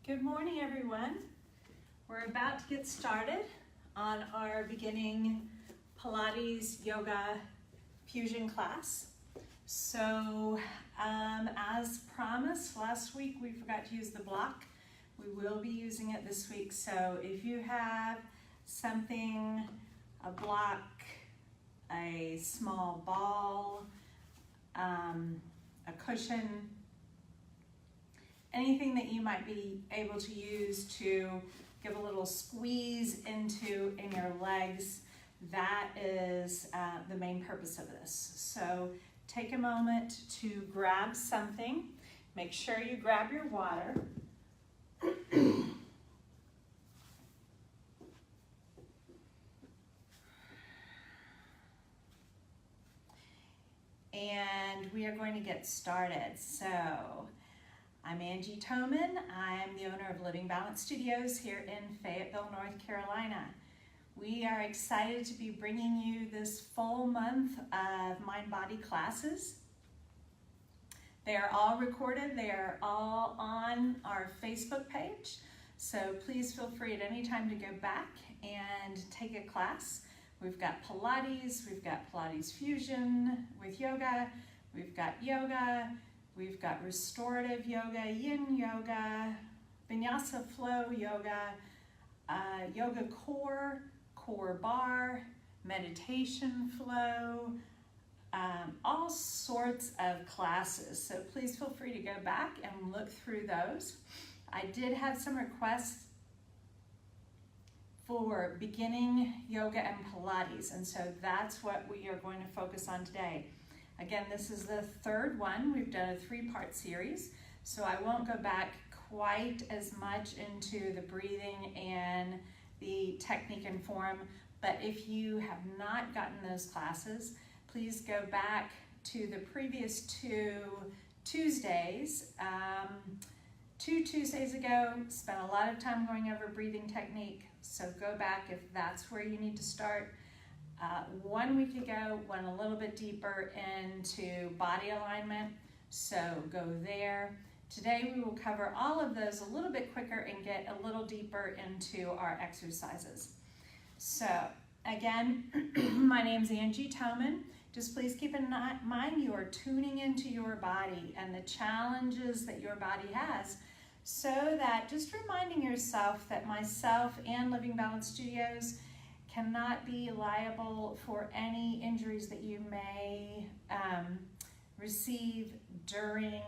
Good morning, everyone. We're about to get started on our beginning Pilates yoga fusion class. So as promised, last week we forgot to use the block. We will be using it this week. So if you have something, a block, a small ball, a cushion, anything that you might be able to use to give a little squeeze in your legs, that is the main purpose of this. So take a moment to grab something. Make sure you grab your water. And we are going to get started. So I'm Angie Toman. I'm the owner of Living Balance Studios here in Fayetteville, North Carolina. We are excited to be bringing you this full month of mind-body classes. They are all recorded. They are all on our Facebook page. So please feel free at any time to go back and take a class. We've got Pilates, we've got Pilates Fusion with yoga, we've got yoga, we've got restorative yoga, yin yoga, vinyasa flow yoga, yoga core, core bar, meditation flow, all sorts of classes. So please feel free to go back and look through those. I did have some requests for beginning yoga and Pilates, and so that's what we are going to focus on today. Again, this is the third one. We've done a three-part series, so I won't go back quite as much into the breathing and the technique and form, but if you have not gotten those classes, please go back to the previous two Tuesdays. 2 Tuesdays ago, spent a lot of time going over breathing technique, so go back if that's where you need to start. 1 week ago, went a little bit deeper into body alignment, so go there. Today we will cover all of those a little bit quicker and get a little deeper into our exercises. So again, my name's Angie Toman. Just please keep in mind you are tuning into your body and the challenges that your body has, so that just reminding yourself that myself and Living Balance Studios cannot be liable for any injuries that you may receive during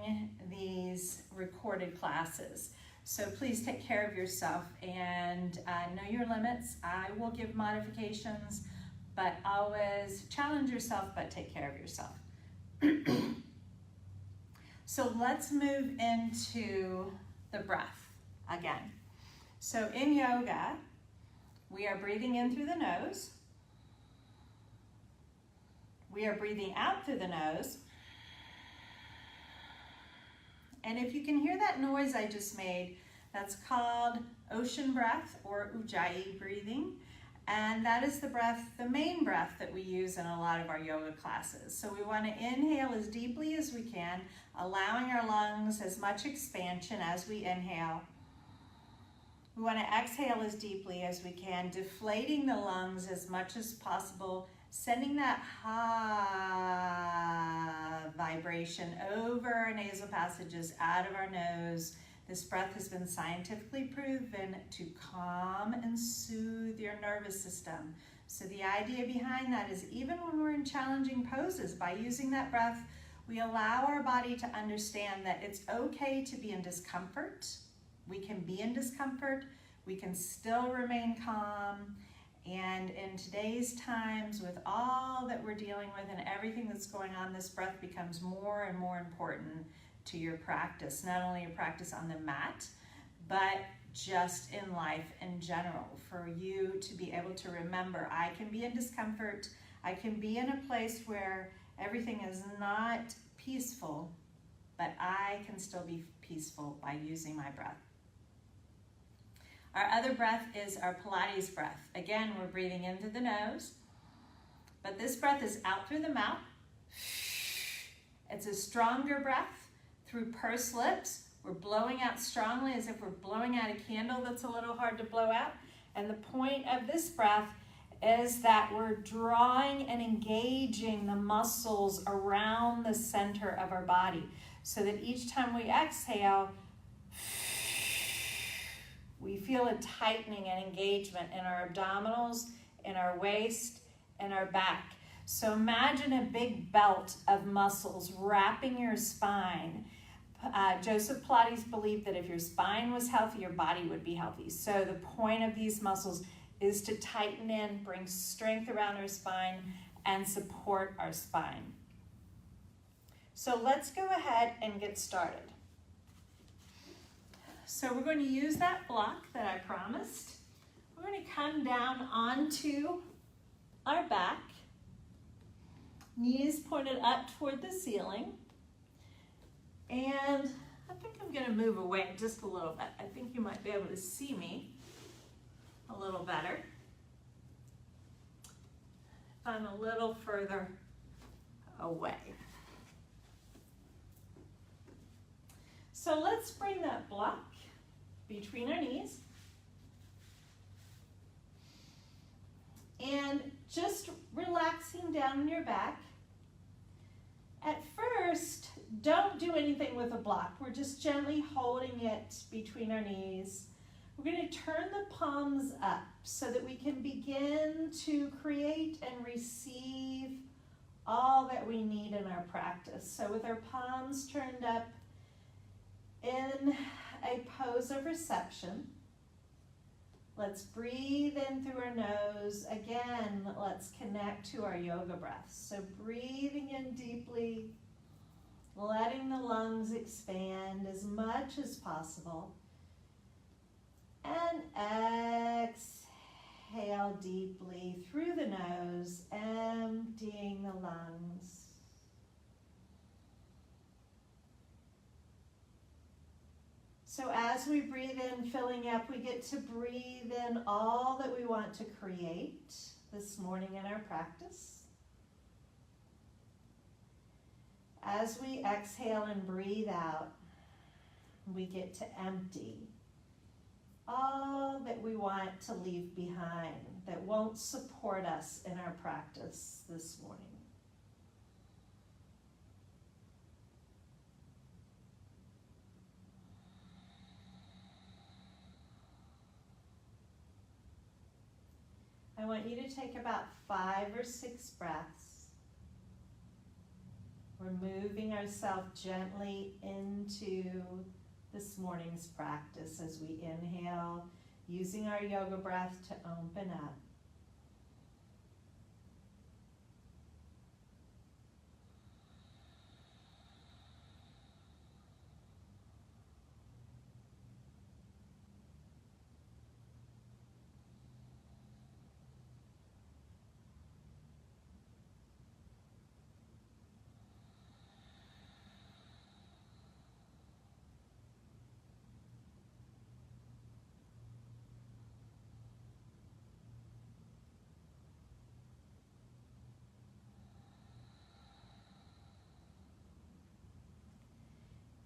these recorded classes. So please take care of yourself and know your limits. I will give modifications, but always challenge yourself, but take care of yourself. So let's move into the breath again. So in yoga, we are breathing in through the nose. We are breathing out through the nose. And if you can hear that noise I just made, that's called ocean breath or ujjayi breathing. And that is the breath, the main breath that we use in a lot of our yoga classes. So we want to inhale as deeply as we can, allowing our lungs as much expansion as we inhale. We want to exhale as deeply as we can, deflating the lungs as much as possible, sending that ha vibration over our nasal passages, out of our nose. This breath has been scientifically proven to calm and soothe your nervous system. So the idea behind that is even when we're in challenging poses, by using that breath, we allow our body to understand that it's okay to be in discomfort. We can be in discomfort, we can still remain calm, and in today's times, with all that we're dealing with and everything that's going on, this breath becomes more and more important to your practice, not only your practice on the mat, but just in life in general, for you to be able to remember, I can be in discomfort, I can be in a place where everything is not peaceful, but I can still be peaceful by using my breath. Our other breath is our Pilates breath. Again, we're breathing in through the nose, but this breath is out through the mouth. It's a stronger breath through pursed lips. We're blowing out strongly as if we're blowing out a candle that's a little hard to blow out. And the point of this breath is that we're drawing and engaging the muscles around the center of our body so that each time we exhale, we feel a tightening and engagement in our abdominals, in our waist, and our back. So imagine a big belt of muscles wrapping your spine. Joseph Pilates believed that if your spine was healthy, your body would be healthy. So the point of these muscles is to tighten in, bring strength around our spine, and support our spine. So let's go ahead and get started. So we're going to use that block that I promised. We're going to come down onto our back, knees pointed up toward the ceiling. And I think I'm going to move away just a little bit. I think you might be able to see me a little better. If I'm a little further away. So let's bring that block between our knees. And just relaxing down in your back. At first, don't do anything with a block. We're just gently holding it between our knees. We're going to turn the palms up so that we can begin to create and receive all that we need in our practice. So with our palms turned up in a pose of reception, let's breathe in through our nose. Again, let's connect to our yoga breath. So breathing in deeply, letting the lungs expand as much as possible. And exhale deeply through the nose, emptying the lungs. So as we breathe in, filling up, we get to breathe in all that we want to create this morning in our practice. As we exhale and breathe out, we get to empty all that we want to leave behind that won't support us in our practice this morning. I want you to take about 5 or 6 breaths. We're moving ourselves gently into this morning's practice as we inhale, using our yoga breath to open up.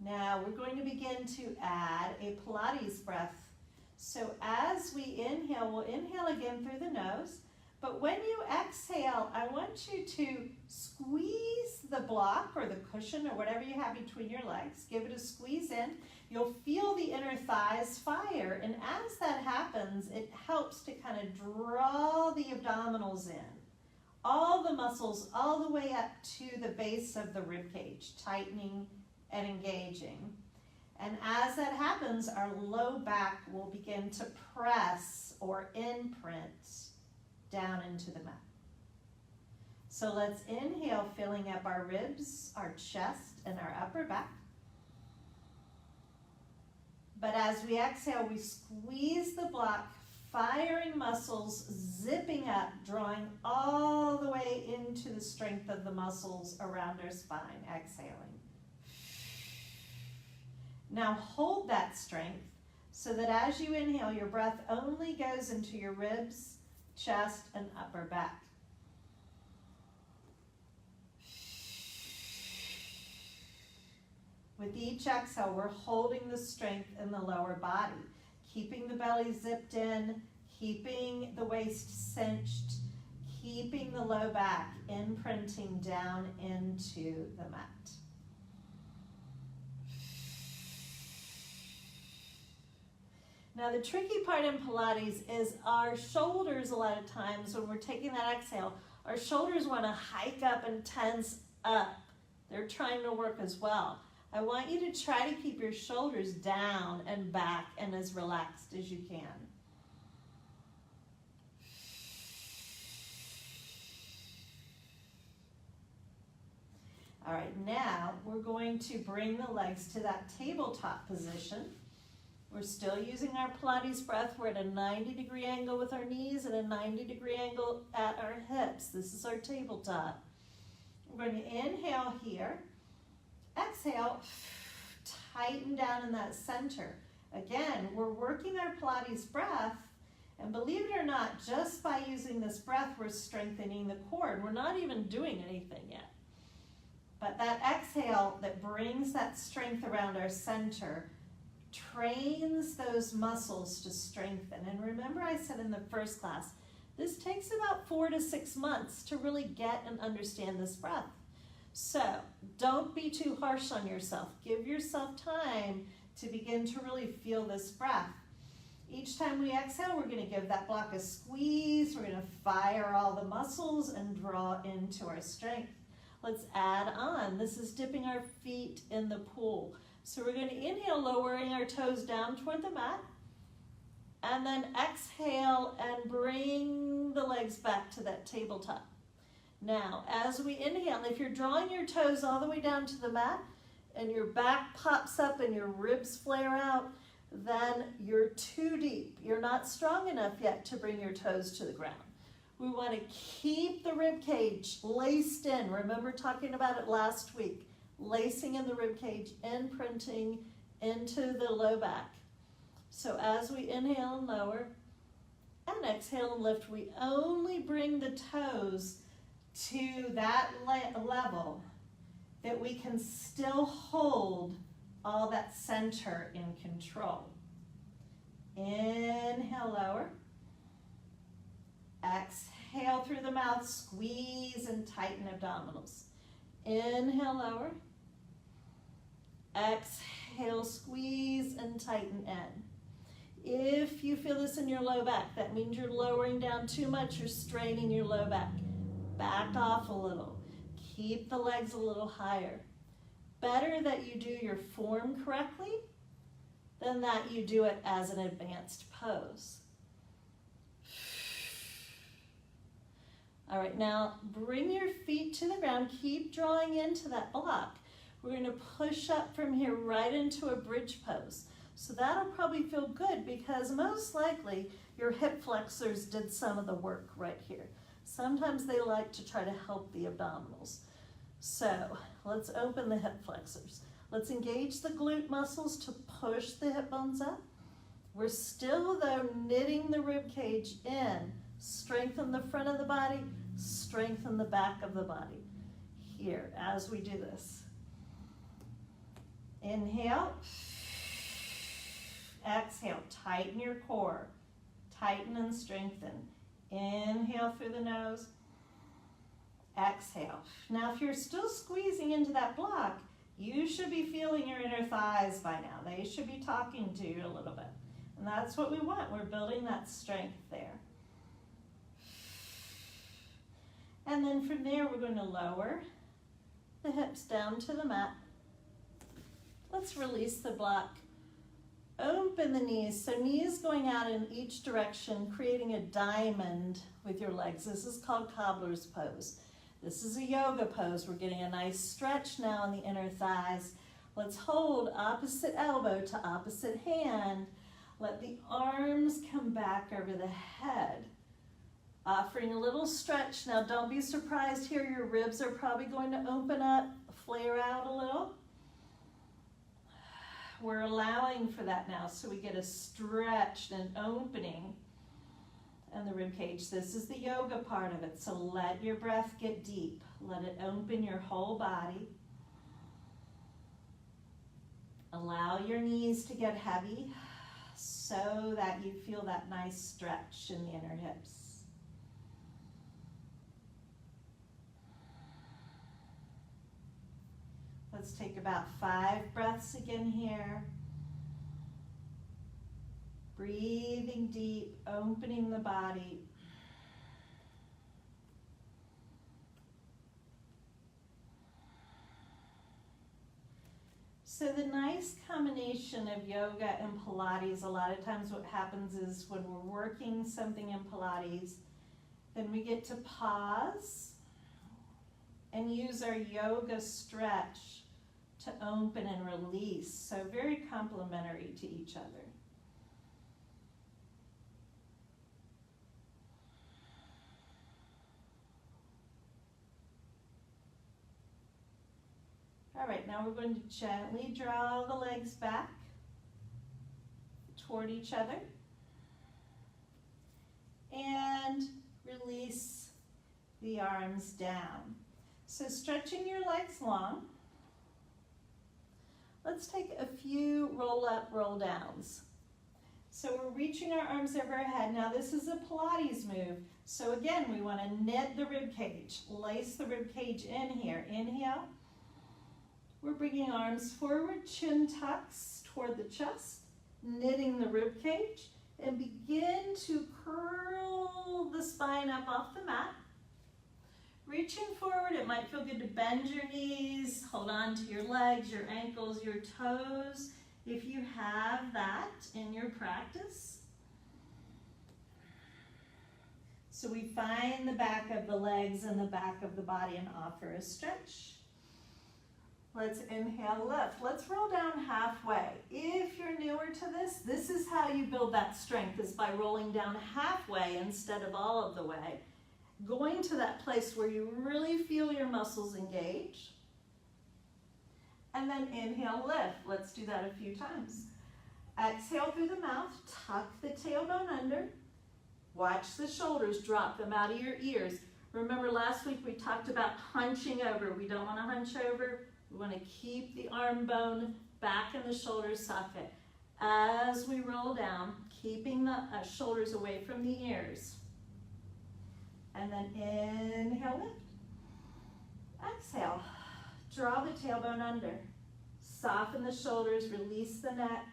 Now we're going to begin to add a Pilates breath. So as we inhale, we'll inhale again through the nose, but when you exhale, I want you to squeeze the block or the cushion or whatever you have between your legs. Give it a squeeze in. You'll feel the inner thighs fire, and as that happens, it helps to kind of draw the abdominals in. All the muscles all the way up to the base of the rib cage, tightening and engaging. And as that happens, our low back will begin to press or imprint down into the mat. So let's inhale, filling up our ribs, our chest, and our upper back. But as we exhale, we squeeze the block, firing muscles, zipping up, drawing all the way into the strength of the muscles around our spine, exhaling. Now hold that strength so that as you inhale, your breath only goes into your ribs, chest, and upper back. With each exhale, we're holding the strength in the lower body, keeping the belly zipped in, keeping the waist cinched, keeping the low back imprinting down into the mat. Now the tricky part in Pilates is our shoulders, a lot of times when we're taking that exhale, our shoulders want to hike up and tense up. They're trying to work as well. I want you to try to keep your shoulders down and back and as relaxed as you can. All right, now we're going to bring the legs to that tabletop position. We're still using our Pilates breath. We're at a 90-degree angle with our knees and a 90-degree angle at our hips. This is our tabletop. We're going to inhale here. Exhale, tighten down in that center. Again, we're working our Pilates breath, and believe it or not, just by using this breath, we're strengthening the core. We're not even doing anything yet. But that exhale that brings that strength around our center trains those muscles to strengthen. And remember I said in the first class, this takes about 4 to 6 months to really get and understand this breath. So don't be too harsh on yourself. Give yourself time to begin to really feel this breath. Each time we exhale, we're going to give that block a squeeze. We're going to fire all the muscles and draw into our strength. Let's add on. This is dipping our feet in the pool. So we're going to inhale, lowering our toes down toward the mat. And then exhale and bring the legs back to that tabletop. Now, as we inhale, if you're drawing your toes all the way down to the mat and your back pops up and your ribs flare out, then you're too deep. You're not strong enough yet to bring your toes to the ground. We want to keep the rib cage laced in. Remember talking about it last week. Lacing in the rib cage, imprinting into the low back. So as we inhale and lower and exhale and lift, we only bring the toes to that level that we can still hold all that center in control. Inhale, lower. Exhale through the mouth, squeeze and tighten abdominals. Inhale, lower. Exhale, squeeze and tighten in. If you feel this in your low back, that means you're lowering down too much, you're straining your low back. Back off a little. Keep the legs a little higher. Better that you do your form correctly than that you do it as an advanced pose. All right, now bring your feet to the ground. Keep drawing into that block. We're going to push up from here right into a bridge pose. So that'll probably feel good because most likely your hip flexors did some of the work right here. Sometimes they like to try to help the abdominals. So let's open the hip flexors. Let's engage the glute muscles to push the hip bones up. We're still, though, knitting the rib cage in. Strengthen the front of the body, strengthen the back of the body. Here, as we do this. Inhale. Exhale, tighten your core. Tighten and strengthen. Inhale through the nose. Exhale. Now, if you're still squeezing into that block, you should be feeling your inner thighs by now. They should be talking to you a little bit. And that's what we want. We're building that strength there. And then from there, we're going to lower the hips down to the mat. Let's release the block. Open the knees. So knees going out in each direction, creating a diamond with your legs. This is called cobbler's pose. This is a yoga pose. We're getting a nice stretch now in the inner thighs. Let's hold opposite elbow to opposite hand. Let the arms come back over the head. Offering a little stretch. Now don't be surprised here, your ribs are probably going to open up, flare out a little. We're allowing for that now, so we get a stretch and opening in the rib cage. This is the yoga part of it, so let your breath get deep. Let it open your whole body. Allow your knees to get heavy so that you feel that nice stretch in the inner hips. Let's take about 5 breaths again here. Breathing deep, opening the body. So the nice combination of yoga and Pilates, a lot of times what happens is when we're working something in Pilates, then we get to pause and use our yoga stretch to open and release. So very complementary to each other. All right, now we're going to gently draw the legs back toward each other and release the arms down. So stretching your legs long. Let's take a few roll up, roll downs. So we're reaching our arms over our head. Now this is a Pilates move. So again, we want to knit the rib cage, lace the rib cage in here. Inhale. We're bringing arms forward, chin tucks toward the chest, knitting the rib cage, and begin to curl the spine up off the mat. Reaching forward, it might feel good to bend your knees, hold on to your legs, your ankles, your toes, if you have that in your practice. So we find the back of the legs and the back of the body and offer a stretch. Let's inhale, lift. Let's roll down halfway. If you're newer to this, this is how you build that strength, is by rolling down halfway instead of all of the way. Going to that place where you really feel your muscles engage. And then inhale, lift. Let's do that a few times. Exhale through the mouth, tuck the tailbone under. Watch the shoulders, drop them out of your ears. Remember last week we talked about hunching over. We don't want to hunch over. We want to keep the arm bone back in the shoulder socket. As we roll down, keeping the shoulders away from the ears. And then inhale, lift. Exhale, draw the tailbone under. Soften the shoulders, release the neck.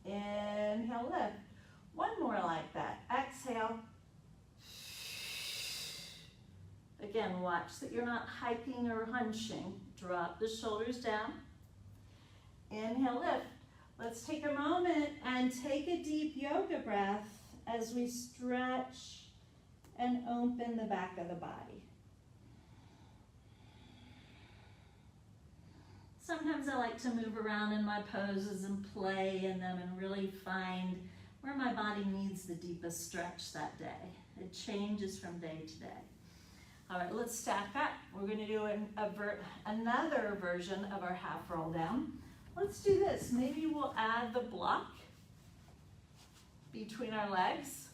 Inhale, lift. One more like that. Exhale. Again, watch that you're not hiking or hunching. Drop the shoulders down. Inhale, lift. Let's take a moment and take a deep yoga breath as we stretch and open the back of the body. Sometimes I like to move around in my poses and play in them and really find where my body needs the deepest stretch that day. It changes from day to day. All right, let's stack up. We're going to do another version of our half roll down. Let's do this. Maybe we'll add the block between our legs.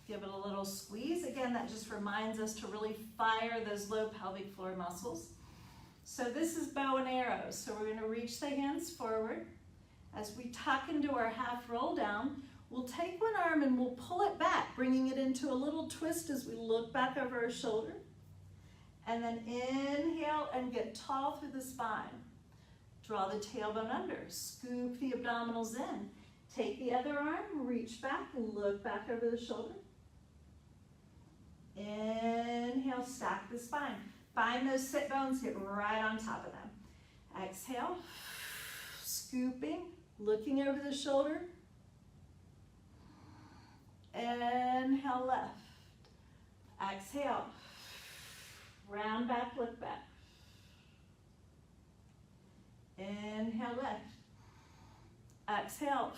Give it a little squeeze. Again, that just reminds us to really fire those low pelvic floor muscles. So this is bow and arrows. So we're going to reach the hands forward. As we tuck into our half roll down, we'll take one arm and we'll pull it back, bringing it into a little twist as we look back over our shoulder. And then inhale and get tall through the spine. Draw the tailbone under, scoop the abdominals in. Take the other arm, reach back, look back over the shoulder. Inhale, stack the spine. Find those sit bones, get right on top of them. Exhale, scooping, looking over the shoulder. Inhale, left. Exhale, round back, look back. Inhale, left. Exhale.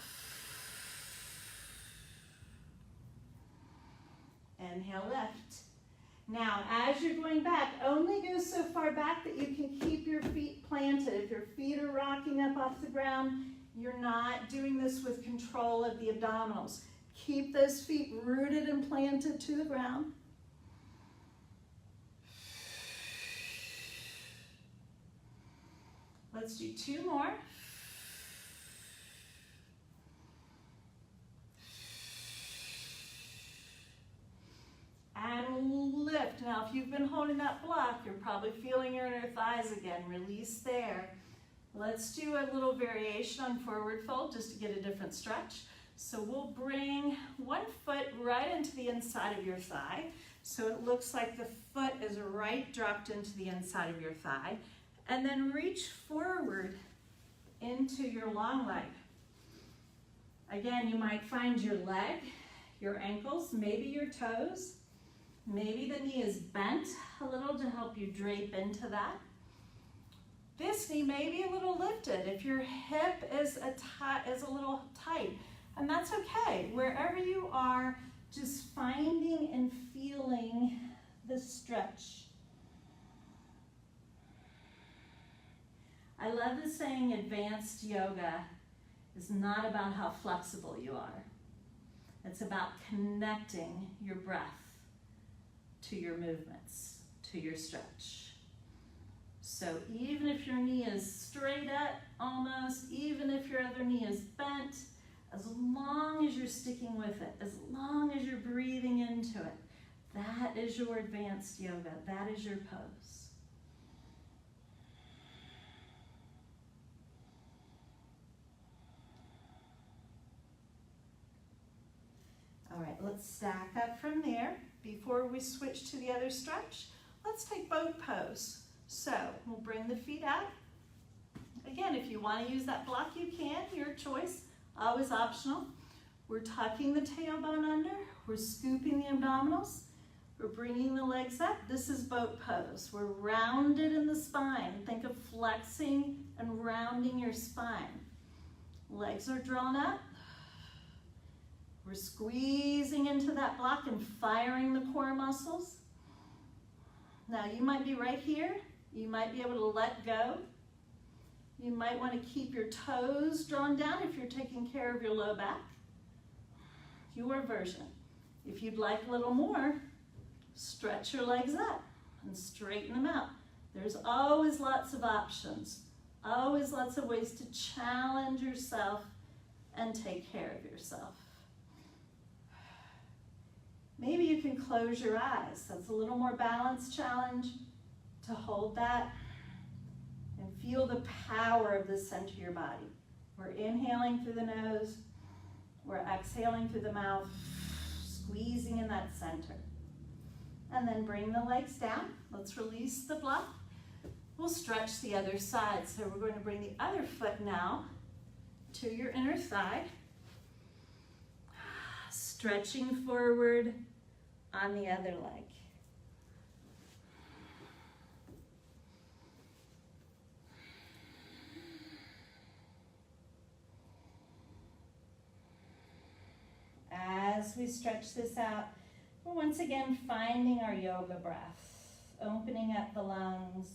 Inhale, left. Now, as you're going back, only go so far back that you can keep your feet planted. If your feet are rocking up off the ground, you're not doing this with control of the abdominals. Keep those feet rooted and planted to the ground. Let's do 2 more. And lift. Now, if you've been holding that block, you're probably feeling your inner thighs again. Release there. Let's do a little variation on forward fold just to get a different stretch. So we'll bring one foot right into the inside of your thigh. So it looks like the foot is right dropped into the inside of your thigh. And then reach forward into your long leg. Again, you might find your leg, your ankles, maybe your toes. Maybe the knee is bent a little to help you drape into that. This knee may be a little lifted if your hip is a little tight, and that's okay. Wherever you are, just finding and feeling the stretch. I love the saying advanced yoga is not about how flexible you are. It's about connecting your breath to your movements, to your stretch. So even if your knee is straight up almost, even if your other knee is bent, as long as you're sticking with it, as long as you're breathing into it, that is your advanced yoga, that is your pose. All right, let's stack up from there. Before we switch to the other stretch, let's take boat pose. So we'll bring the feet out. Again, if you want to use that block, you can, your choice, always optional. We're tucking the tailbone under, we're scooping the abdominals, we're bringing the legs up. This is boat pose. We're rounded in the spine. Think of flexing and rounding your spine. Legs are drawn up. We're squeezing into that block and firing the core muscles. Now you might be right here. You might be able to let go. You might want to keep your toes drawn down if you're taking care of your low back. Your version. If you'd like a little more, stretch your legs up and straighten them out. There's always lots of options. Always lots of ways to challenge yourself and take care of yourself. Maybe you can close your eyes. That's a little more balance challenge to hold that and feel the power of the center of your body. We're inhaling through the nose. We're exhaling through the mouth, squeezing in that center. And then bring the legs down. Let's release the block. We'll stretch the other side. So we're going to bring the other foot now to your inner thigh. Stretching forward on the other leg. As we stretch this out, we're once again finding our yoga breath, opening up the lungs,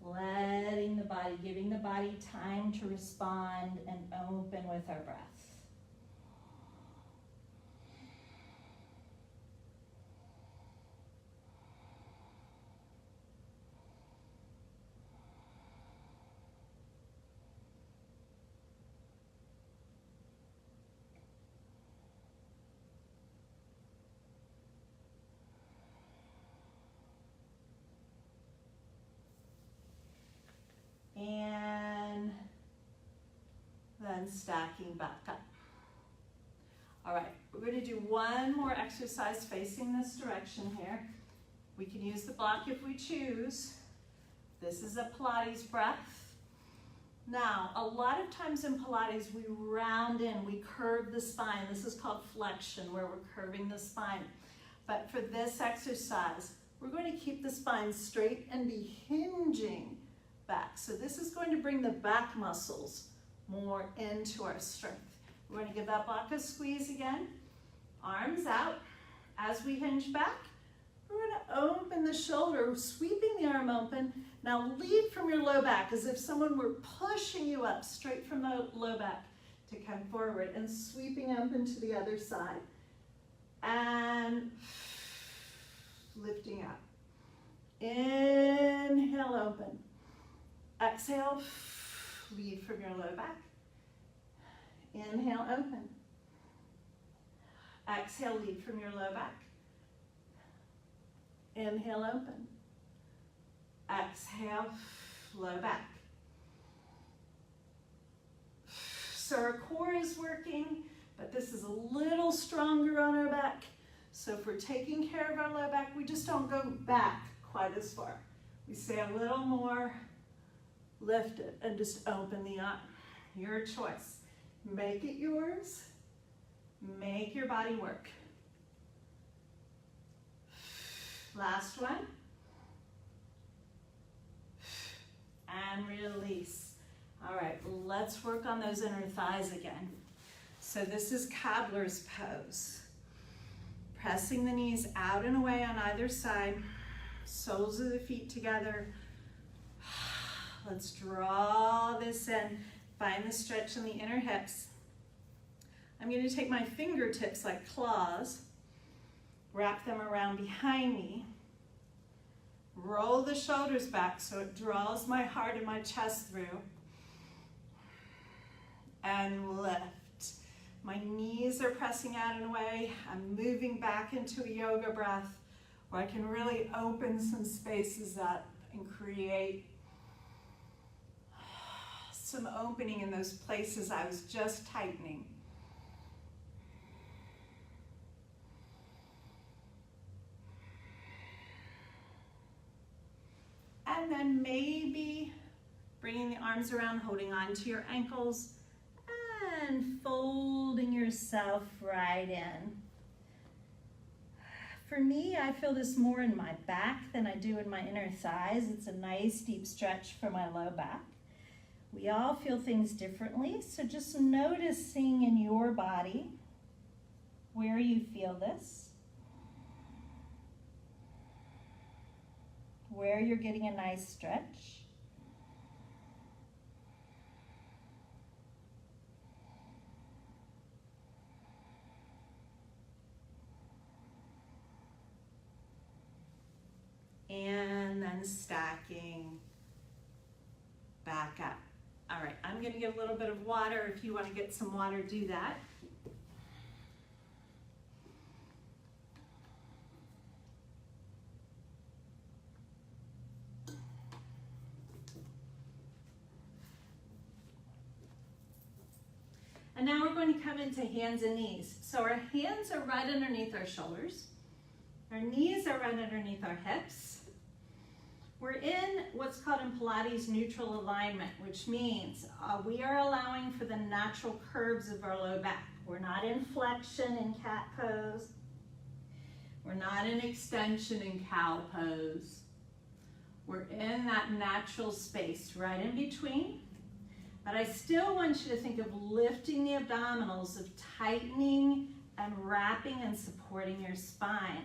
letting the body, giving the body time to respond and open with our breath. And then stacking back up. All right, we're going to do one more exercise facing this direction here. We can use the block if we choose. This is a Pilates breath. Now, a lot of times in Pilates, we round in, we curve the spine. This is called flexion, where we're curving the spine. But for this exercise, we're going to keep the spine straight and be hinging back. So this is going to bring the back muscles more into our strength. We're going to give that block a squeeze again. Arms out. As we hinge back, we're going to open the shoulder, sweeping the arm open. Now lead from your low back as if someone were pushing you up straight from the low back to come forward and sweeping up into the other side. And lifting up. Inhale, open. Exhale, lead from your low back. Inhale, open. Exhale, lead from your low back. Inhale, open. Exhale, low back. So our core is working, but this is a little stronger on our back. So if we're taking care of our low back, we just don't go back quite as far. We stay a little more lifted and just open the arm. Your choice. Make it yours. Make your body work. Last one. And release. All right, let's work on those inner thighs again. So this is cobbler's pose. Pressing the knees out and away on either side. Soles of the feet together. Let's draw this in. Find the stretch in the inner hips. I'm going to take my fingertips like claws, wrap them around behind me, roll the shoulders back so it draws my heart and my chest through, and lift. My knees are pressing out and away. I'm moving back into a yoga breath where I can really open some spaces up and create some opening in those places I was just tightening. And then maybe bringing the arms around, holding on to your ankles, and folding yourself right in. For me, I feel this more in my back than I do in my inner thighs. It's a nice deep stretch for my low back. We all feel things differently, so just noticing in your body where you feel this, where you're getting a nice stretch. And then stacking back up. All right, I'm going to get a little bit of water. If you want to get some water, do that. And now we're going to come into hands and knees. So our hands are right underneath our shoulders. Our knees are right underneath our hips. We're in what's called in Pilates neutral alignment, which means we are allowing for the natural curves of our low back. We're not in flexion in cat pose. We're not in extension in cow pose. We're in that natural space right in between. But I still want you to think of lifting the abdominals, of tightening and wrapping and supporting your spine.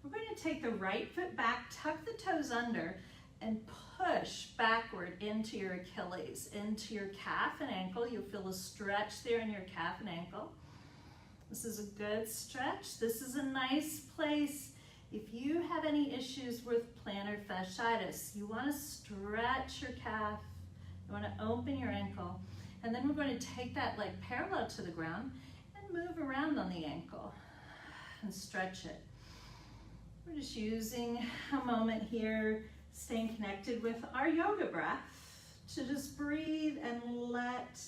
We're going to take the right foot back, tuck the toes under, and push backward into your Achilles, into your calf and ankle. You'll feel a stretch there in your calf and ankle. This is a good stretch. This is a nice place. If you have any issues with plantar fasciitis, you want to stretch your calf. You want to open your ankle. And then we're going to take that leg parallel to the ground and move around on the ankle and stretch it. We're just using a moment here, staying connected with our yoga breath to just breathe and let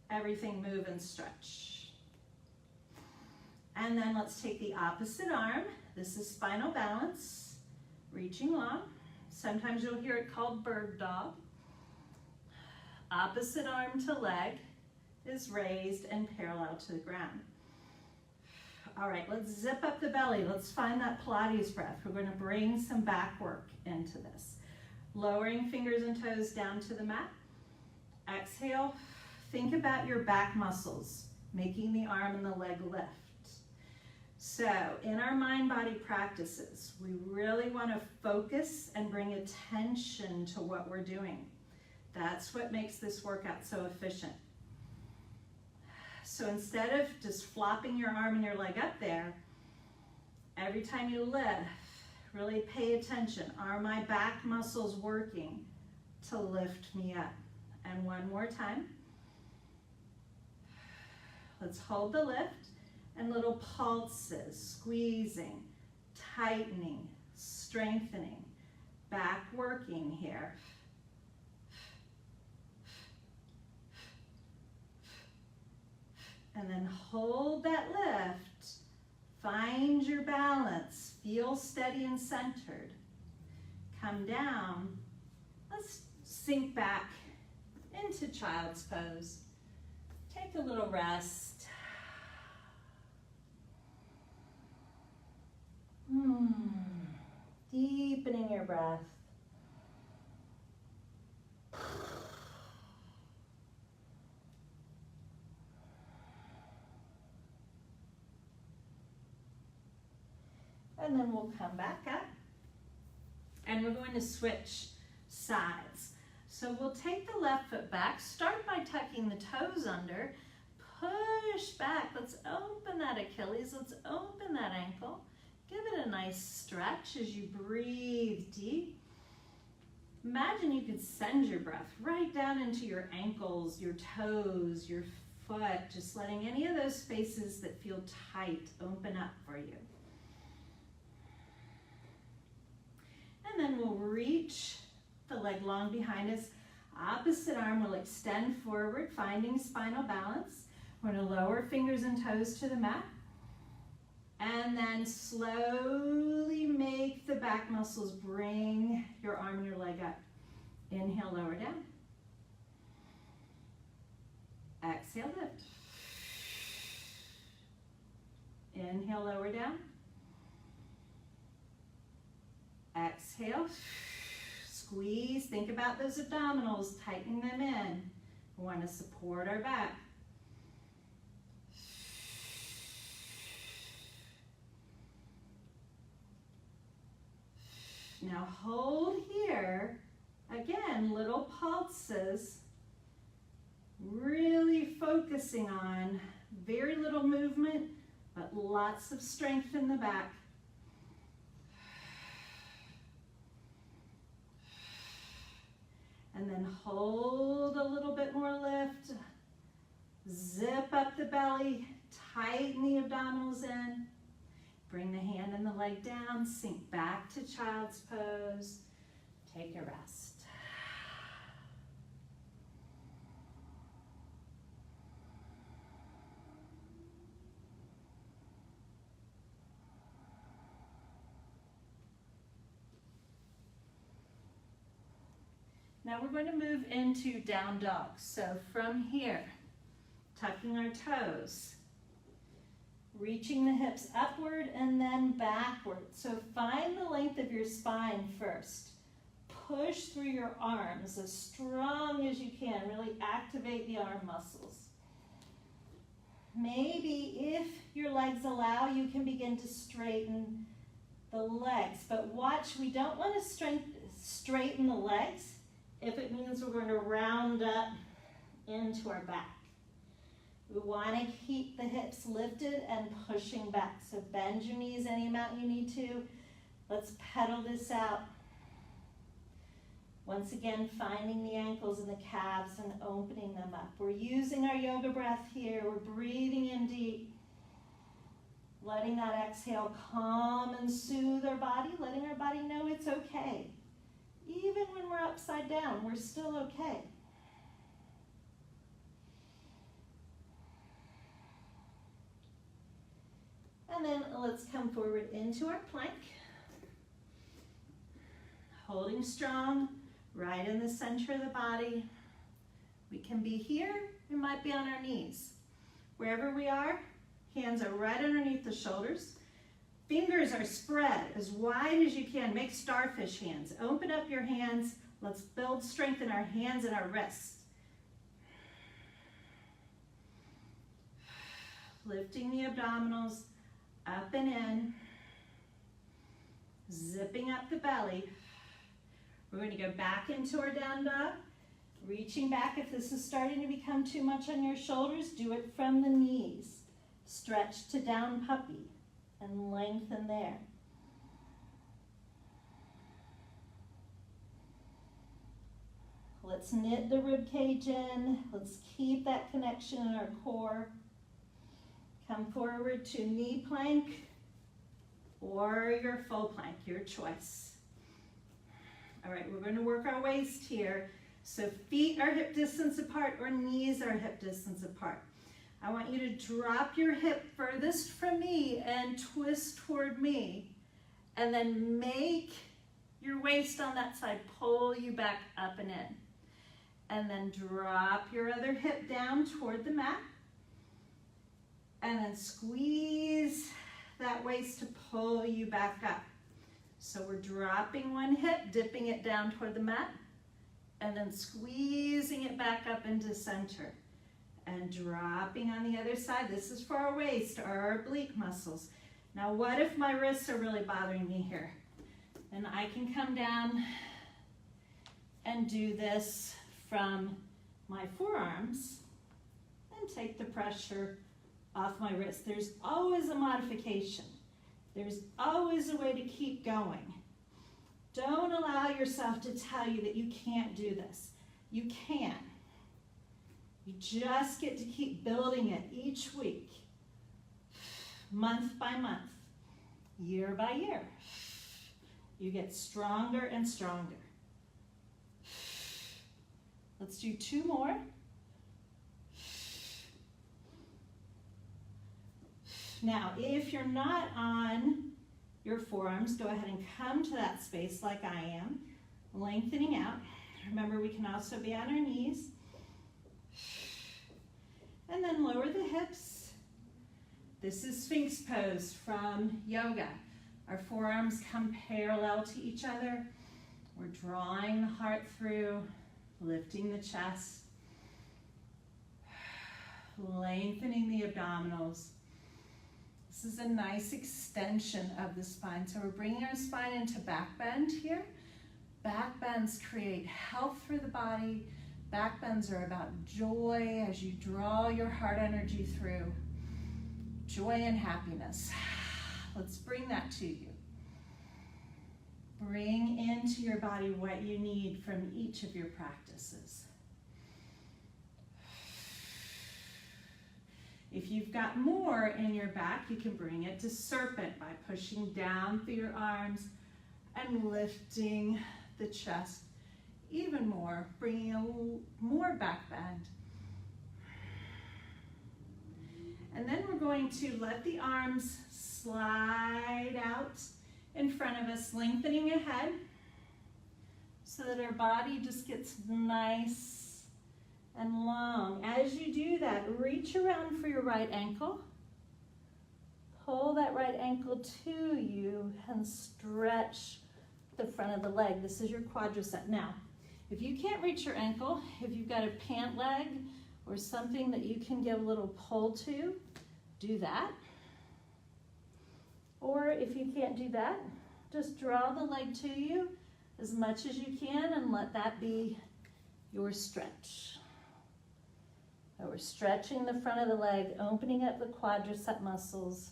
everything move and stretch. And then let's take the opposite arm. This is spinal balance, reaching long. Sometimes you'll hear it called bird dog. Opposite arm to leg is raised and parallel to the ground. All right, let's zip up the belly. Let's find that Pilates breath. We're going to bring some back work into this. Lowering fingers and toes down to the mat. Exhale. Think about your back muscles, making the arm and the leg lift. So in our mind-body practices, we really want to focus and bring attention to what we're doing. That's what makes this workout so efficient. So instead of just flopping your arm and your leg up there, every time you lift, really pay attention. Are my back muscles working? to lift me up. And one more time. Let's hold the lift and little pulses, squeezing, tightening, strengthening, back working here. And then hold that lift. Find your balance. Feel steady and centered. Come down. Let's sink back into child's pose. Take a little rest. Deepening your breath. And then we'll come back up. And we're going to switch sides. So we'll take the left foot back. Start by tucking the toes under. Push back. Let's open that Achilles. Let's open that ankle. Give it a nice stretch as you breathe deep. Imagine you could send your breath right down into your ankles, your toes, your foot, just letting any of those spaces that feel tight open up for you. And then we'll reach the leg long behind us. Opposite arm will extend forward, finding spinal balance. We're going to lower fingers and toes to the mat. And then slowly make the back muscles bring your arm and your leg up. Inhale, lower down. Exhale, lift. Inhale, lower down. Exhale. Squeeze. Think about those abdominals. Tighten them in. We want to support our back. Now hold here. Again, little pulses. Really focusing on very little movement, but lots of strength in the back. And then hold a little bit more lift. Zip up the belly. Tighten the abdominals in. Bring the hand and the leg down. Sink back to child's pose. Take a rest. Now we're going to move into down dog. So from here, tucking our toes, reaching the hips upward and then backward. So find the length of your spine first. Push through your arms as strong as you can. Really activate the arm muscles. Maybe if your legs allow, you can begin to straighten the legs. But watch, we don't want to straighten the legs if it means we're going to round up into our back. We want to keep the hips lifted and pushing back. So bend your knees any amount you need to. Let's pedal this out. Once again, finding the ankles and the calves and opening them up. We're using our yoga breath here. We're breathing in deep. Letting that exhale calm and soothe our body. Letting our body know it's okay. Even when we're upside down, we're still okay. And then let's come forward into our plank. Holding strong, right in the center of the body. We can be here, we might be on our knees. Wherever we are, hands are right underneath the shoulders. Fingers are spread as wide as you can. Make starfish hands. Open up your hands. Let's build strength in our hands and our wrists. Lifting the abdominals up and in. Zipping up the belly. We're going to go back into our down dog. Reaching back. If this is starting to become too much on your shoulders, do it from the knees. Stretch to down puppy. And lengthen there. Let's knit the rib cage in. Let's keep that connection in our core. Come forward to knee plank or your full plank, your choice. All right, we're going to work our waist here. So feet are hip distance apart or knees are hip distance apart. I want you to drop your hip furthest from me and twist toward me. And then make your waist on that side pull you back up and in. And then drop your other hip down toward the mat. And then squeeze that waist to pull you back up. So we're dropping one hip, dipping it down toward the mat, and then squeezing it back up into center. And dropping on the other side. This is for our waist, our oblique muscles. Now what if my wrists are really bothering me here? And I can come down and do this from my forearms and take the pressure off my wrist. There's always a modification. There's always a way to keep going. Don't allow yourself to tell you that you can't do this. You can. You just get to keep building it each week, month by month, year by year. You get stronger and stronger. Let's do 2 more. Now, if you're not on your forearms, go ahead and come to that space like I am, lengthening out. Remember, we can also be on our knees. And then lower the hips. This is Sphinx pose from yoga. Our forearms come parallel to each other. We're drawing the heart through, lifting the chest, lengthening the abdominals. This is a nice extension of the spine. So we're bringing our spine into back bend here. Back bends create health for the body. Back bends are about joy as you draw your heart energy through. Joy and happiness. Let's bring that to you. Bring into your body what you need from each of your practices. If you've got more in your back, you can bring it to serpent by pushing down through your arms and lifting the chest even more, bringing a little more back bend. And then we're going to let the arms slide out in front of us, lengthening ahead so that our body just gets nice and long. As you do that, reach around for your right ankle. Pull that right ankle to you and stretch the front of the leg. This is your quadricep. Now, if you can't reach your ankle, if you've got a pant leg or something that you can give a little pull to, do that. Or if you can't do that, just draw the leg to you as much as you can and let that be your stretch. So we're stretching the front of the leg, opening up the quadricep muscles.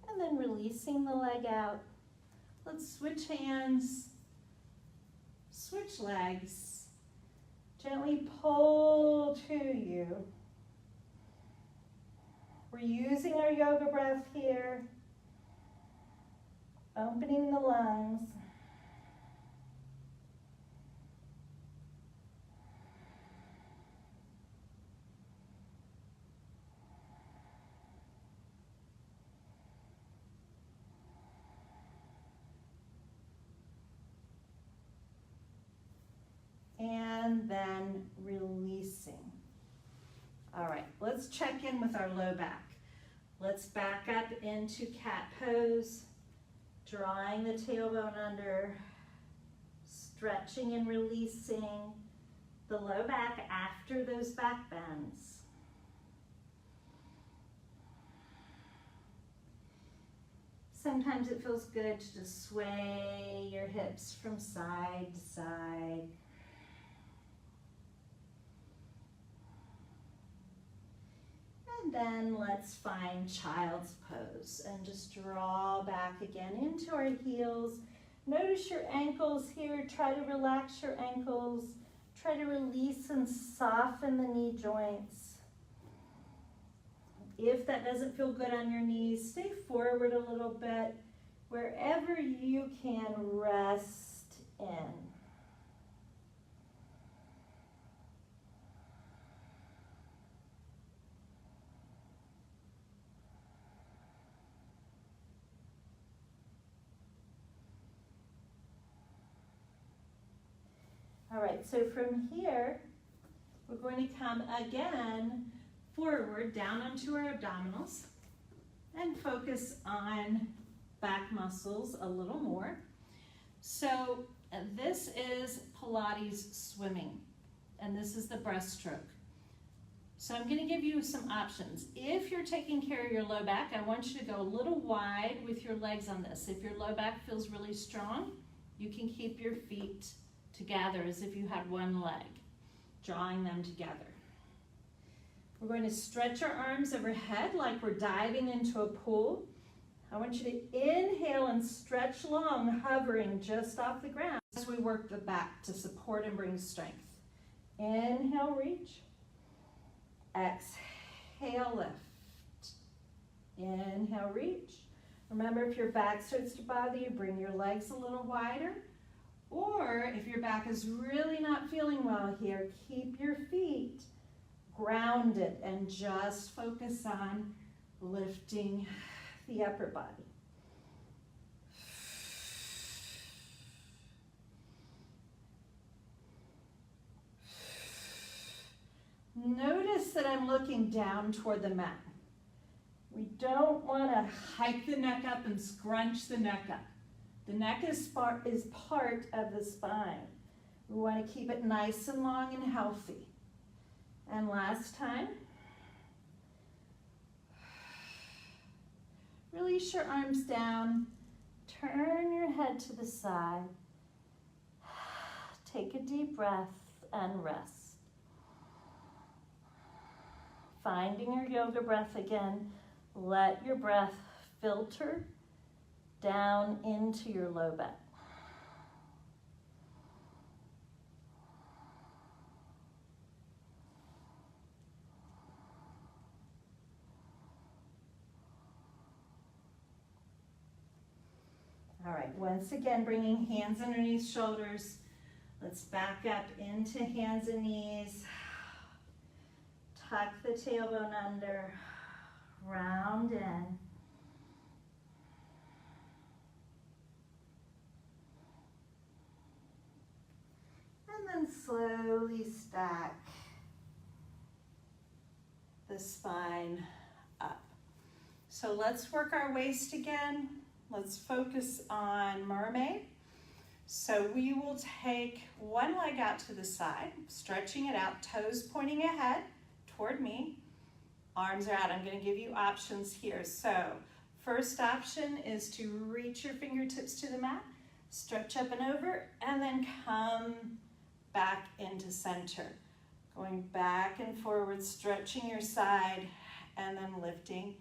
And then releasing the leg out. Let's switch hands, switch legs. Gently pull to you. We're using our yoga breath here, opening the lungs. And then releasing. All right, let's check in with our low back. Let's back up into cat pose, drawing the tailbone under, stretching and releasing the low back after those back bends. Sometimes it feels good to just sway your hips from side to side. And then let's find child's pose and just draw back again into our heels. Notice your ankles here. Try to relax your ankles. Try to release and soften the knee joints. If that doesn't feel good on your knees, stay forward a little bit. Wherever you can, rest in. All right, so from here, we're going to come again forward, down onto our abdominals, and focus on back muscles a little more. So this is Pilates swimming, and this is the breaststroke. So I'm going to give you some options. If you're taking care of your low back, I want you to go a little wide with your legs on this. If your low back feels really strong, you can keep your feet together as if you had one leg, drawing them together. We're going to stretch our arms overhead like we're diving into a pool. I want you to inhale and stretch long, hovering just off the ground as we work the back to support and bring strength. Inhale, reach. Exhale, lift. Inhale, reach. Remember, if your back starts to bother you, bring your legs a little wider. Or if your back is really not feeling well here, keep your feet grounded and just focus on lifting the upper body. Notice that I'm looking down toward the mat. We don't want to hike the neck up and scrunch the neck up. The neck is part of the spine. We want to keep it nice and long and healthy. And last time, release your arms down, turn your head to the side, take a deep breath and rest. Finding your yoga breath again, let your breath filter down into your low back. All right, once again, bringing hands underneath shoulders. Let's back up into hands and knees. Tuck the tailbone under, round in. And then slowly stack the spine up. So let's work our waist again. Let's focus on Mermaid. So we will take one leg out to the side, stretching it out, toes pointing ahead toward me. Arms are out. I'm going to give you options here. So first option is to reach your fingertips to the mat, stretch up and over, and then come back into center. Going back and forward, stretching your side, and then lifting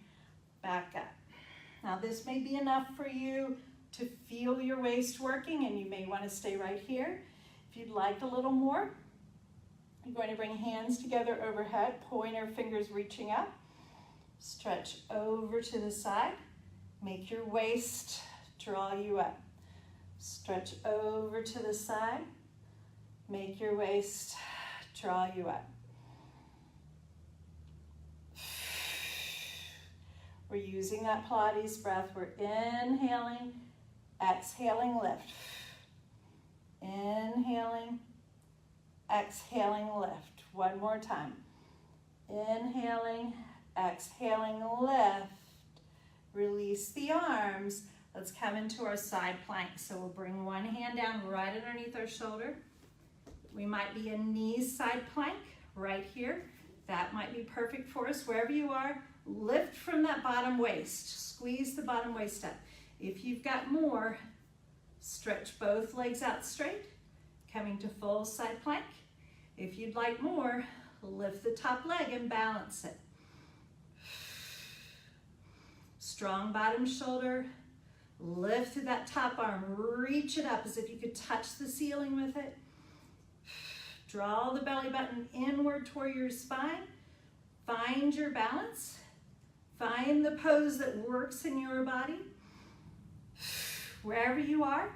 back up. Now this may be enough for you to feel your waist working, and you may want to stay right here. If you'd like a little more, you're going to bring hands together overhead, pointer fingers reaching up. Stretch over to the side. Make your waist draw you up. Stretch over to the side. Make your waist draw you up. We're using that Pilates breath. We're inhaling, exhaling, lift. Inhaling, exhaling, lift. One more time. Inhaling, exhaling, lift. Release the arms. Let's come into our side plank. So we'll bring one hand down right underneath our shoulder. We might be in knee side plank right here. That might be perfect for us wherever you are. Lift from that bottom waist. Squeeze the bottom waist up. If you've got more, stretch both legs out straight, coming to full side plank. If you'd like more, lift the top leg and balance it. Strong bottom shoulder. Lift through that top arm. Reach it up as if you could touch the ceiling with it. Draw the belly button inward toward your spine. Find your balance. Find the pose that works in your body. Wherever you are,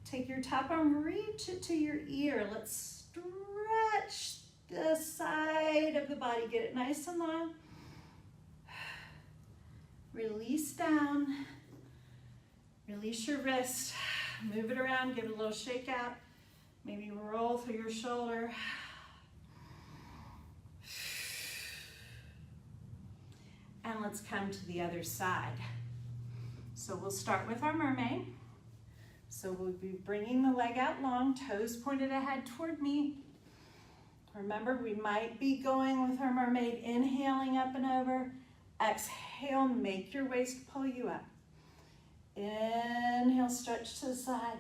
take your top arm, reach it to your ear. Let's stretch the side of the body. Get it nice and long. Release down. Release your wrist. Move it around. Give it a little shake out. Maybe roll through your shoulder. And let's come to the other side. So we'll start with our mermaid. So we'll be bringing the leg out long, toes pointed ahead toward me. Remember, we might be going with our mermaid, inhaling up and over. Exhale, make your waist pull you up. Inhale, stretch to the side.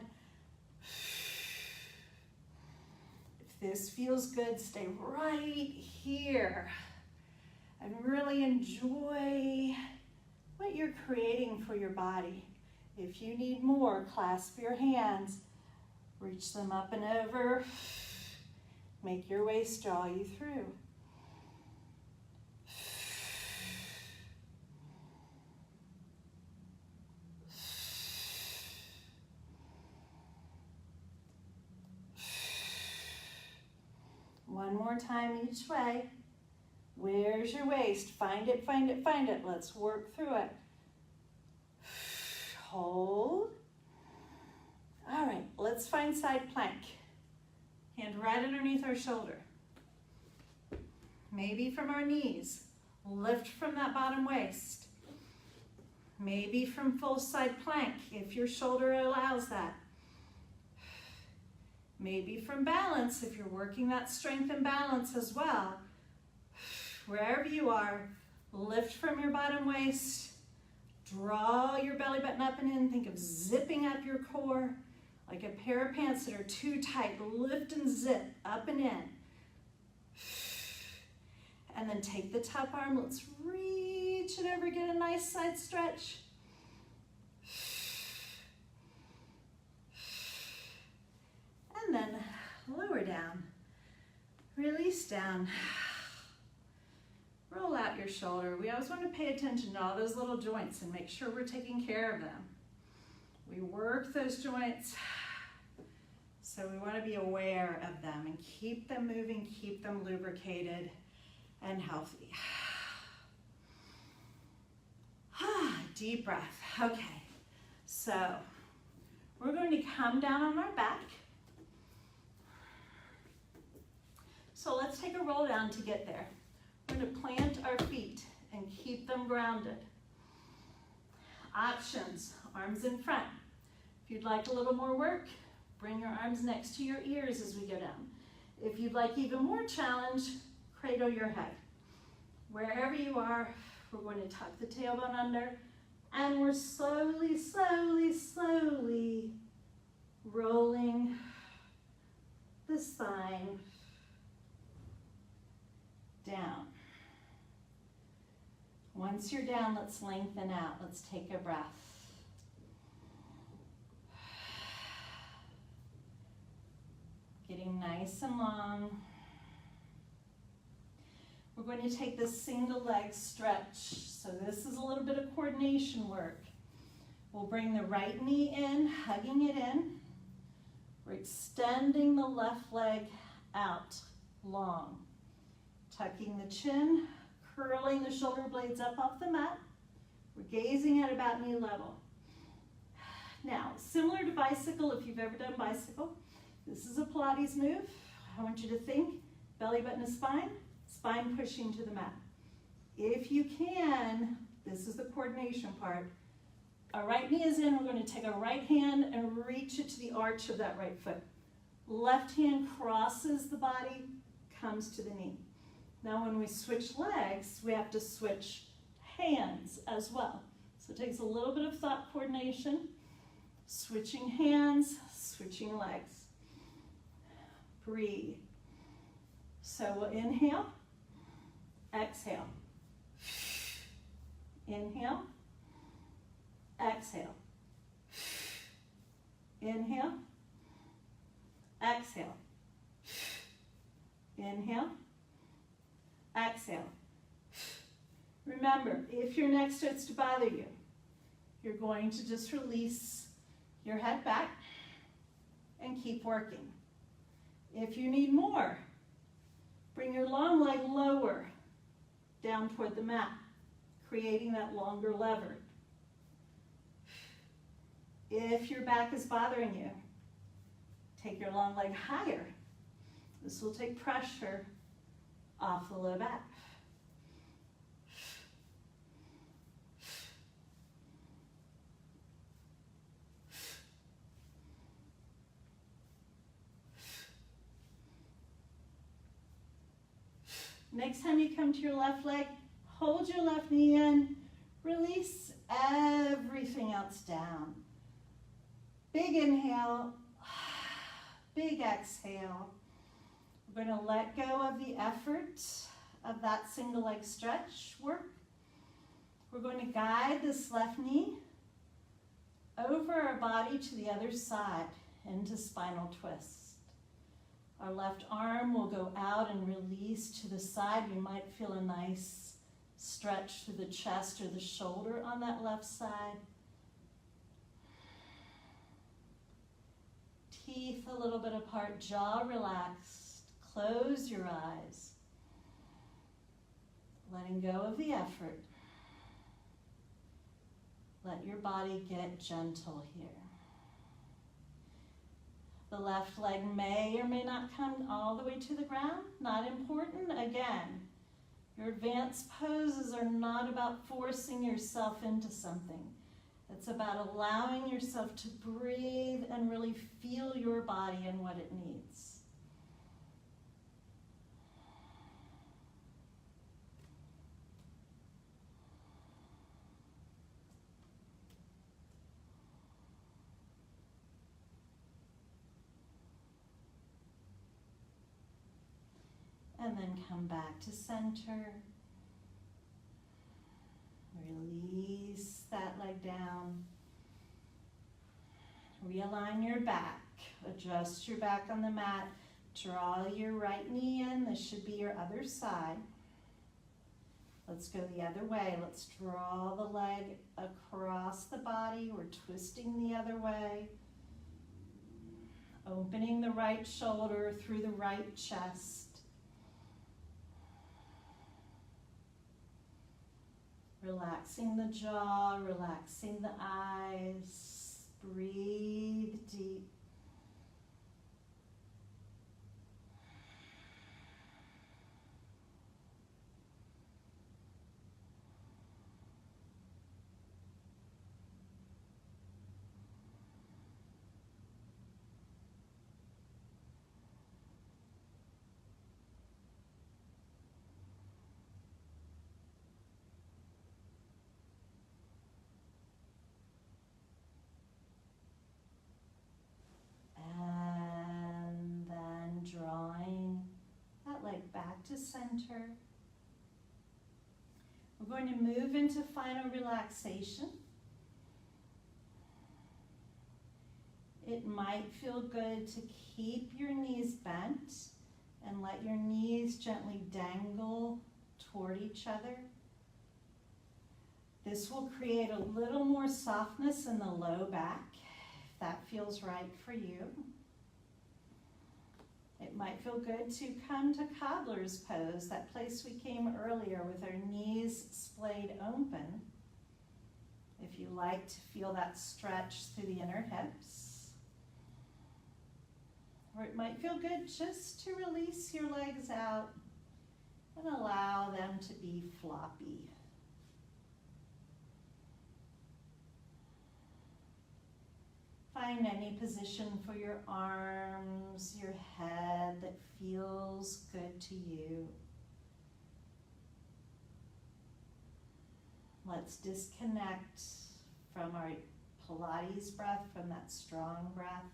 If this feels good, stay right here and really enjoy what you're creating for your body. If you need more, clasp your hands, reach them up and over. Make your waist draw you through. One more time each way. Where's your waist? Find it, find it, find it. Let's work through it. Hold. All right, let's find side plank. Hand right underneath our shoulder. Maybe from our knees. Lift from that bottom waist. Maybe from full side plank, if your shoulder allows that. Maybe from balance, if you're working that strength and balance as well. Wherever you are, lift from your bottom waist. Draw your belly button up and in. Think of zipping up your core like a pair of pants that are too tight. Lift and zip up and in. And then take the top arm. Let's reach it over. Get a nice side stretch. And then lower down. Release down. Roll out your shoulder. We always want to pay attention to all those little joints and make sure we're taking care of them. We work those joints, so we want to be aware of them and keep them moving, keep them lubricated and healthy. Deep breath. Okay, so we're going to come down on our back. So let's take a roll down to get there. We're going to plant our feet and keep them grounded. Options, arms in front. If you'd like a little more work, bring your arms next to your ears as we go down. If you'd like even more challenge, cradle your head. Wherever you are, we're going to tuck the tailbone under, and we're slowly, slowly, slowly rolling the spine down. Once you're down, let's lengthen out. Let's take a breath. Getting nice and long. We're going to take this single leg stretch. So this is a little bit of coordination work. We'll bring the right knee in, hugging it in. We're extending the left leg out long. Tucking the chin, curling the shoulder blades up off the mat. We're gazing at about knee level. Now, similar to bicycle, if you've ever done bicycle, this is a Pilates move. I want you to think belly button to spine, spine pushing to the mat. If you can, this is the coordination part. Our right knee is in, we're going to take our right hand and reach it to the arch of that right foot. Left hand crosses the body, comes to the knee. Now when we switch legs, we have to switch hands as well. So it takes a little bit of thought coordination. Switching hands, switching legs. Breathe. So we'll inhale, exhale. Inhale, exhale. Inhale, exhale. Inhale, exhale. Remember, if your neck starts to bother you, you're going to just release your head back and keep working. If you need more, bring your long leg lower down toward the mat, creating that longer lever. If your back is bothering you, take your long leg higher. This will take pressure off the low back. Next time you come to your left leg, hold your left knee in, release everything else down. Big inhale, big exhale. We're going to let go of the effort of that single leg stretch work. We're going to guide this left knee over our body to the other side into spinal twist. Our left arm will go out and release to the side. You might feel a nice stretch through the chest or the shoulder on that left side. Teeth a little bit apart, jaw relaxed. Close your eyes. Letting go of the effort. Let your body get gentle here. The left leg may or may not come all the way to the ground. Not important. Again, your advanced poses are not about forcing yourself into something. It's about allowing yourself to breathe and really feel your body and what it needs. And then come back to center. Release that leg down. Realign your back. Adjust your back on the mat. Draw your right knee in. This should be your other side. Let's go the other way. Let's draw the leg across the body. We're twisting the other way. Opening the right shoulder through the right chest. Relaxing the jaw, relaxing the eyes. Breathe deep. Drawing that leg back to center. We're going to move into final relaxation. It might feel good to keep your knees bent and let your knees gently dangle toward each other. This will create a little more softness in the low back, if that feels right for you. It might feel good to come to cobbler's pose, that place we came earlier with our knees splayed open. If you like to feel that stretch through the inner hips. Or it might feel good just to release your legs out and allow them to be floppy. Find any position for your arms, your head that feels good to you. Let's disconnect from our Pilates breath, from that strong breath.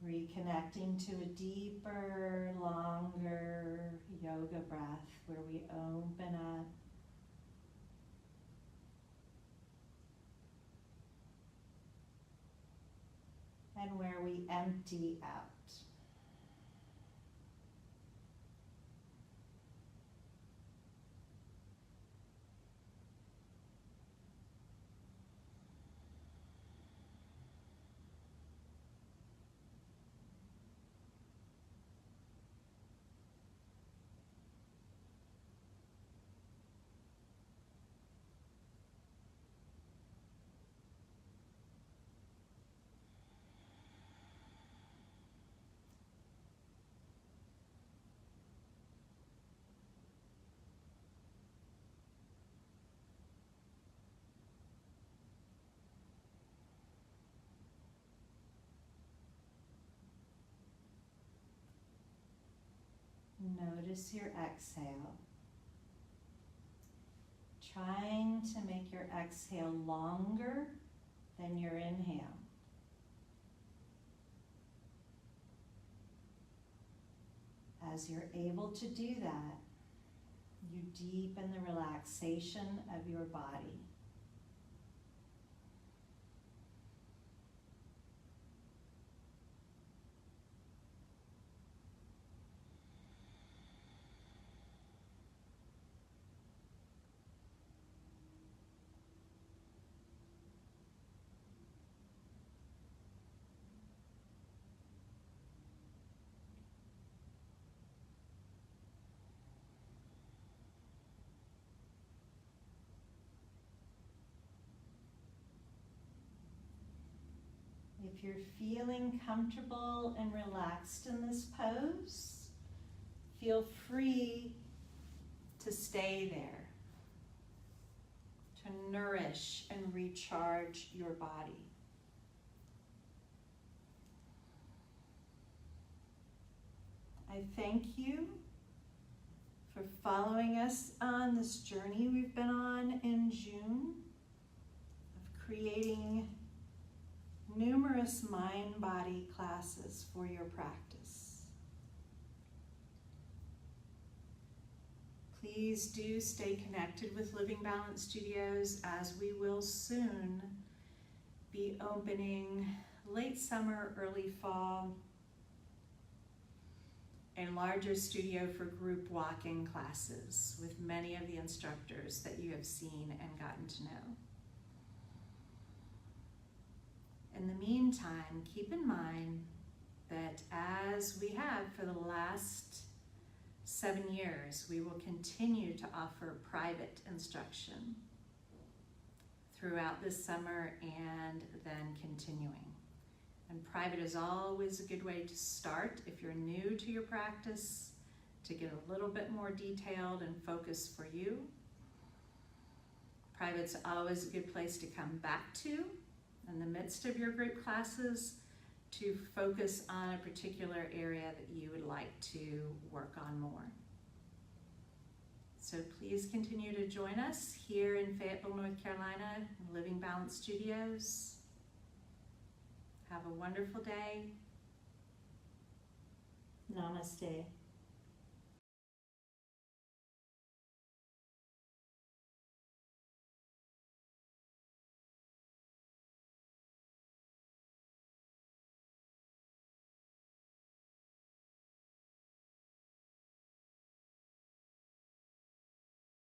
Reconnecting to a deeper, longer yoga breath where we open up. And where we empty out. Notice your exhale. Trying to make your exhale longer than your inhale. As you're able to do that, you deepen the relaxation of your body. If you're feeling comfortable and relaxed in this pose, feel free to stay there, to nourish and recharge your body. I thank you for following us on this journey we've been on in June of creating numerous mind-body classes for your practice. Please do stay connected with Living Balance Studios, as we will soon be opening late summer, early fall, a larger studio for group walking classes with many of the instructors that you have seen and gotten to know. In the meantime, keep in mind that as we have for the last 7 years, we will continue to offer private instruction throughout this summer and then continuing. And private is always a good way to start if you're new to your practice, to get a little bit more detailed and focused for you. Private's always a good place to come back to in the midst of your group classes to focus on a particular area that you would like to work on more. So please continue to join us here in Fayetteville, North Carolina, Living Balance Studios. Have a wonderful day. Namaste.